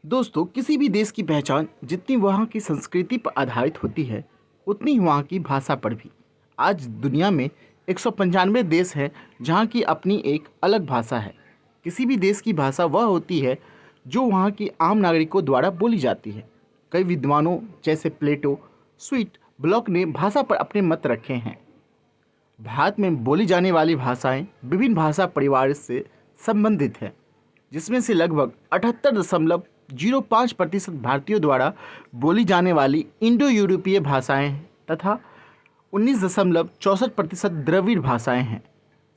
दोस्तों, किसी भी देश की पहचान जितनी वहाँ की संस्कृति पर आधारित होती है, उतनी ही वहाँ की भाषा पर भी। आज दुनिया में 195 देश हैं जहाँ की अपनी एक अलग भाषा है। किसी भी देश की भाषा वह होती है जो वहाँ की आम नागरिकों द्वारा बोली जाती है। कई विद्वानों जैसे प्लेटो, स्वीट, ब्लॉक ने भाषा पर अपने मत रखे हैं। भारत में बोली जाने वाली भाषाएं विभिन्न भाषा परिवार से संबंधित हैं, जिसमें से लगभग 78.05% भारतीयों द्वारा बोली जाने वाली इंडो यूरोपीय भाषाएं हैं तथा 19.64% द्रविड़ भाषाएं हैं।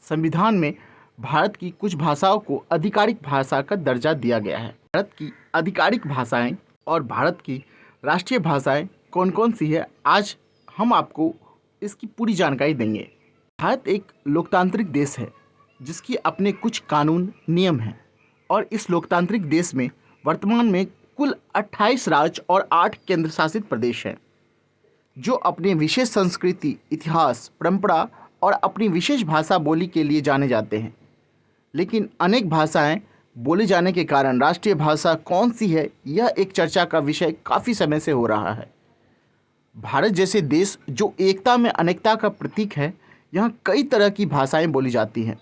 संविधान में भारत की कुछ भाषाओं को आधिकारिक भाषा का दर्जा दिया गया है। भारत की आधिकारिक भाषाएं और भारत की राष्ट्रीय भाषाएं कौन कौन सी है, आज हम आपको इसकी पूरी जानकारी देंगे। भारत एक लोकतांत्रिक देश है जिसकी अपने कुछ कानून नियम हैं और इस लोकतांत्रिक देश में वर्तमान में कुल 28 राज्य और 8 केंद्र शासित प्रदेश हैं जो अपने विशेष संस्कृति, इतिहास, परंपरा और अपनी विशेष भाषा बोली के लिए जाने जाते हैं। लेकिन अनेक भाषाएं बोले जाने के कारण राष्ट्रीय भाषा कौन सी है, यह एक चर्चा का विषय काफ़ी समय से हो रहा है। भारत जैसे देश जो एकता में अनेकता का प्रतीक है, यहाँ कई तरह की भाषाएं बोली जाती हैं।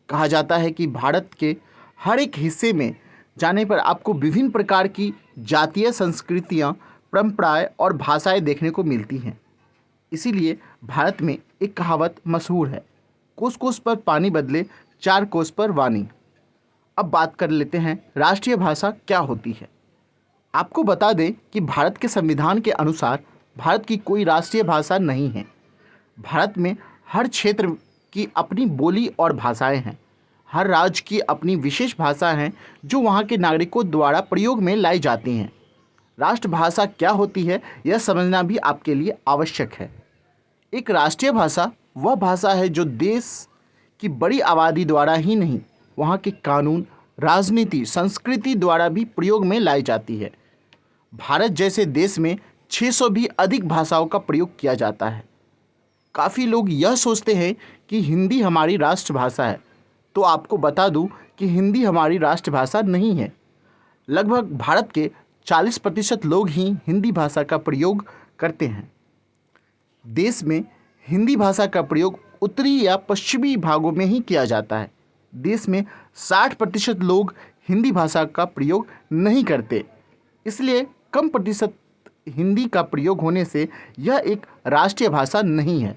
कहा जाता है कि भारत के हर एक हिस्से में जाने पर आपको विभिन्न प्रकार की जातीय संस्कृतियाँ, परंपराएं और भाषाएं देखने को मिलती हैं। इसीलिए भारत में एक कहावत मशहूर है, कोस कोस पर पानी बदले, चार कोस पर वाणी। अब बात कर लेते हैं राष्ट्रीय भाषा क्या होती है। आपको बता दें कि भारत के संविधान के अनुसार भारत की कोई राष्ट्रीय भाषा नहीं है। भारत में हर क्षेत्र की अपनी बोली और भाषाएं हैं। हर राज्य की अपनी विशेष भाषा हैं जो वहाँ के नागरिकों द्वारा प्रयोग में लाई जाती हैं। राष्ट्रभाषा क्या होती है, यह समझना भी आपके लिए आवश्यक है। एक राष्ट्रीय भाषा वह भाषा है जो देश की बड़ी आबादी द्वारा ही नहीं, वहाँ के कानून, राजनीति, संस्कृति द्वारा भी प्रयोग में लाई जाती है। भारत जैसे देश में 600 भी अधिक भाषाओं का प्रयोग किया जाता है। काफ़ी लोग यह सोचते हैं कि हिंदी हमारी राष्ट्रभाषा है, तो आपको बता दूं कि हिंदी हमारी राष्ट्रभाषा नहीं है। लगभग भारत के 40% लोग ही हिंदी भाषा का प्रयोग करते हैं। देश में हिंदी भाषा का प्रयोग उत्तरी या पश्चिमी भागों में ही किया जाता है। देश में 60% लोग हिंदी भाषा का प्रयोग नहीं करते, इसलिए कम प्रतिशत हिंदी का प्रयोग होने से यह एक राष्ट्रीय भाषा नहीं है।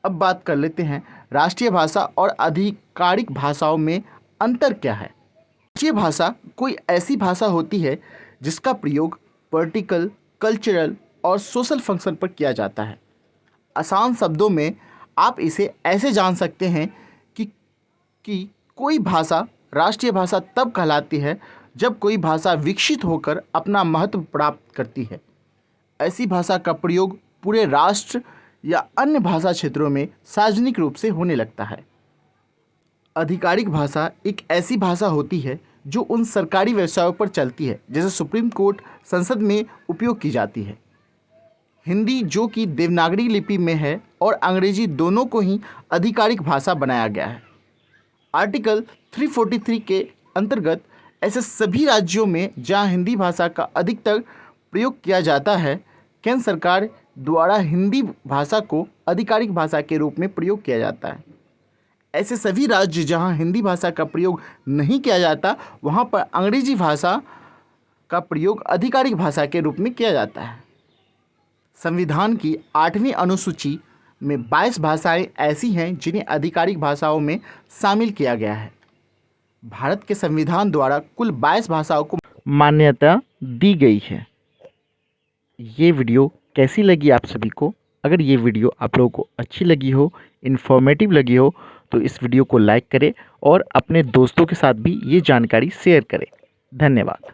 अब बात कर लेते हैं राष्ट्रीय भाषा और आधिकारिक भाषाओं में अंतर क्या है। राष्ट्रीय भाषा कोई ऐसी भाषा होती है जिसका प्रयोग पॉलिटिकल, कल्चरल और सोशल फंक्शन पर किया जाता है। आसान शब्दों में आप इसे ऐसे जान सकते हैं कि कोई भाषा राष्ट्रीय भाषा तब कहलाती है जब कोई भाषा विकसित होकर अपना महत्व प्राप्त करती है। ऐसी भाषा का प्रयोग पूरे राष्ट्र या अन्य भाषा क्षेत्रों में सार्वजनिक रूप से होने लगता है। आधिकारिक भाषा एक ऐसी भाषा होती है जो उन सरकारी व्यवसायों पर चलती है, जैसे सुप्रीम कोर्ट, संसद में उपयोग की जाती है। हिंदी जो कि देवनागरी लिपि में है और अंग्रेजी दोनों को ही आधिकारिक भाषा बनाया गया है। आर्टिकल 343 के अंतर्गत ऐसे सभी राज्यों में जहां हिंदी भाषा का अधिकतर प्रयोग किया जाता है, केंद्र सरकार द्वारा हिंदी भाषा को आधिकारिक भाषा के रूप में प्रयोग किया जाता है। ऐसे सभी राज्य जहां हिंदी भाषा का प्रयोग नहीं किया जाता, वहां पर अंग्रेजी भाषा का प्रयोग आधिकारिक भाषा के रूप में किया जाता है। संविधान की 8वीं अनुसूची में 22 भाषाएं ऐसी हैं जिन्हें आधिकारिक भाषाओं में शामिल किया गया है। भारत के संविधान द्वारा कुल 22 भाषाओं को मान्यता दी गई है। ये वीडियो कैसी लगी आप सभी को? अगर ये वीडियो आप लोगों को अच्छी लगी हो, इन्फॉर्मेटिव लगी हो, तो इस वीडियो को लाइक करें और अपने दोस्तों के साथ भी ये जानकारी शेयर करें। धन्यवाद।